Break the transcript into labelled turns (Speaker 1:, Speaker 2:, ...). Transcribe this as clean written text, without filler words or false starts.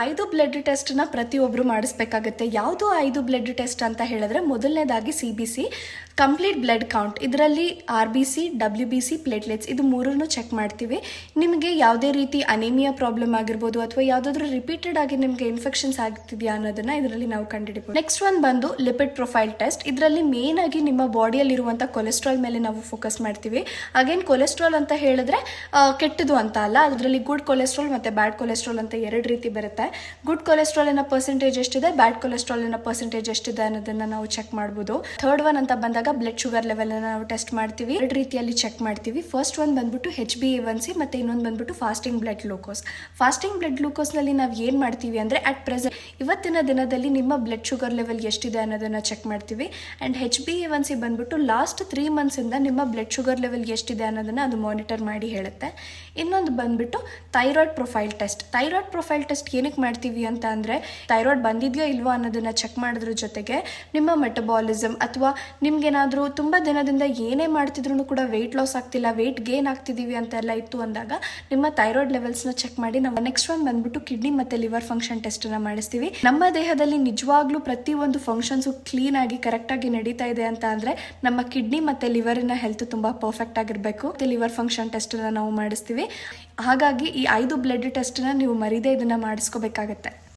Speaker 1: 5 blood ಟೆಸ್ಟ್ನ ಪ್ರತಿಯೊಬ್ಬರು ಮಾಡಿಸ್ಬೇಕಾಗುತ್ತೆ. ಯಾವುದು 5 blood test ಅಂತ ಹೇಳಿದ್ರೆ, ಮೊದಲನೇದಾಗಿ CBC ಕಂಪ್ಲೀಟ್ ಬ್ಲಡ್ ಕೌಂಟ್. ಇದರಲ್ಲಿ RBC, WBC, ಪ್ಲೇಟ್ಲೆಟ್ಸ್ ಇದು ಮೂರನ್ನು ಚೆಕ್ ಮಾಡ್ತೀವಿ. ನಿಮಗೆ ಯಾವುದೇ ರೀತಿ ಅನಿಮಿಯಾ ಪ್ರಾಬ್ಲಮ್ ಆಗಿರ್ಬೋದು ಅಥವಾ ಯಾವುದಾದ್ರೂ ರಿಪೀಟೆಡ್ ಆಗಿ ನಿಮಗೆ ಇನ್ಫೆಕ್ಷನ್ಸ್ ಆಗ್ತಿದೆಯಾ ಅನ್ನೋದನ್ನ ಇದರಲ್ಲಿ ನಾವು ಕಂಡುಹಿಡಿಬಹುದು. ನೆಕ್ಸ್ಟ್ ಒಂದು ಬಂದು ಲಿಪಿಡ್ ಪ್ರೊಫೈಲ್ ಟೆಸ್ಟ್. ಇದರಲ್ಲಿ ಮೇನ್ ಆಗಿ ನಿಮ್ಮ ಬಾಡಿಯಲ್ಲಿರುವಂಥ ಕೊಲೆಸ್ಟ್ರಾಲ್ ಮೇಲೆ ನಾವು ಫೋಕಸ್ ಮಾಡ್ತೀವಿ. ಅಗೇನ್ ಕೊಲೆಸ್ಟ್ರಾಲ್ ಅಂತ ಹೇಳಿದ್ರೆ ಕೆಟ್ಟದು ಅಂತ ಅಲ್ಲ, ಅದರಲ್ಲಿ ಗುಡ್ ಕೊಲೆಸ್ಟ್ರಾಲ್ ಮತ್ತು ಬ್ಯಾಡ್ ಕೊಲೆಸ್ಟ್ರಾಲ್ ಅಂತ ಎರಡು ರೀತಿ ಬರುತ್ತೆ. ಗುಡ್ ಕೊಲೆಸ್ಟ್ರಾಲಿನ ಪರ್ಸೆಂಟೇಜ್ ಎಷ್ಟಿದೆ, ಬ್ಯಾಡ್ ಕೊಲೆಸ್ಟ್ರಾಲಿನ ಪರ್ಸೆಂಟೇಜ್ ಎಷ್ಟಿದೆ ಅನ್ನೋದನ್ನ ನಾವು ಚೆಕ್ ಮಾಡ್ಬೋದು. ಥರ್ಡ್ ಒನ್ ಅಂತ ಬಂದಾಗ ಬ್ಲಡ್ ಶುಗರ್ ಲೆವೆಲ್ ನಾವು ಟೆಸ್ಟ್ ಮಾಡ್ತೀವಿ. ಎರಡು ರೀತಿಯಲ್ಲಿ ಚೆಕ್ ಮಾಡ್ತೀವಿ. ಫಸ್ಟ್ ಒಂದು ಬಂದ್ಬಿಟ್ಟು HbA1c ಮತ್ತೆ ಇನ್ನೊಂದು ಬಂದ್ಬಿಟ್ಟು fasting blood glucose. Fasting blood glucose ನಲ್ಲಿ ನಾವು ಏನ್ ಮಾಡ್ತೀವಿ ಅಂದ್ರೆ, ಅಟ್ ಪ್ರೆಸೆಂಟ್ ಇವತ್ತಿನ ದಿನದಲ್ಲಿ ನಿಮ್ಮ ಬ್ಲಡ್ ಶುಗರ್ ಲೆವೆಲ್ ಎಷ್ಟಿದೆ ಅನ್ನೋದನ್ನ ಚೆಕ್ ಮಾಡ್ತೀವಿ. ಅಂಡ್ HbA1c ಬಂದ್ಬಿಟ್ಟು ಲಾಸ್ಟ್ 3 months ಇಂದ ನಿಮ್ಮ ಬ್ಲಡ್ ಶುಗರ್ ಲೆವೆಲ್ ಎಷ್ಟಿದೆ ಅನ್ನೋದನ್ನ ಅದು ಮಾನಿಟರ್ ಮಾಡಿ ಹೇಳುತ್ತೆ. ಇನ್ನೊಂದು ಬಂದ್ಬಿಟ್ಟು thyroid profile test. Thyroid profile test ಏನಕ್ಕೆ ಮಾಡ್ತೀವಿ ಅಂತ ಅಂದ್ರೆ, ಥೈರಾಯ್ಡ್ ಬಂದಿದೆಯೋ ಇಲ್ವೋ ಅನ್ನೋದನ್ನ ಚೆಕ್ ಮಾಡೋದ್ರ ಜೊತೆಗೆ ನಿಮ್ಮ ಮೆಟಬಾಲಿಸಮ್ ಅಥವಾ ನಿಮ್ಗೇನಾದ್ರೂ ತುಂಬಾ ದಿನದಿಂದ ಏನೇ ಮಾಡ್ತಿದ್ರು ಕೂಡ ವೆಯ್ಟ್ ಲಾಸ್ ಆಗ್ತಿಲ್ಲ, ವೆಯ್ಟ್ ಗೇನ್ ಆಗ್ತಿದೀವಿ ಅಂತೆಲ್ಲ ಇತ್ತು ಅಂದಾಗ ನಿಮ್ಮ ಥೈರಾಯ್ಡ್ ಲೆವೆಲ್ಸ್ನ ಚೆಕ್ ಮಾಡಿ ನಾವು ನೆಕ್ಸ್ಟ್ ಒನ್ ಬಂದ್ಬಿಟ್ಟು ಕಿಡ್ನಿ ಮತ್ತೆ ಲಿವರ್ ಫಂಕ್ಷನ್ ಟೆಸ್ಟ್ ಅನ್ನ ಮಾಡಿಸ್ತೀವಿ. ನಮ್ಮ ದೇಹದಲ್ಲಿ ನಿಜವಾಗ್ಲೂ ಪ್ರತಿಯೊಂದು ಫಂಕ್ಷನ್ಸ್ ಕ್ಲೀನ್ ಆಗಿ ಕರೆಕ್ಟ್ ಆಗಿ ನಡೀತಾ ಇದೆ ಅಂತ ಅಂದ್ರೆ ನಮ್ಮ ಕಿಡ್ನಿ ಮತ್ತೆ ಲಿವರಿನ ಹೆಲ್ತ್ ತುಂಬಾ ಪರ್ಫೆಕ್ಟ್ ಆಗಿರಬೇಕು. ಲಿವರ್ ಫಂಕ್ಷನ್ ಟೆಸ್ಟ್ ಅನ್ನ ನಾವು ಮಾಡಿಸ್ತೀವಿ. ಹಾಗಾಗಿ ಈ 5 ಬ್ಲಡ್ ಟೆಸ್ಟ್ ನ ನೀವು ಮರೀದೆ ಇದನ್ನ ಮಾಡಿಸ್ಕೋಬೇಕಾಗತ್ತೆ.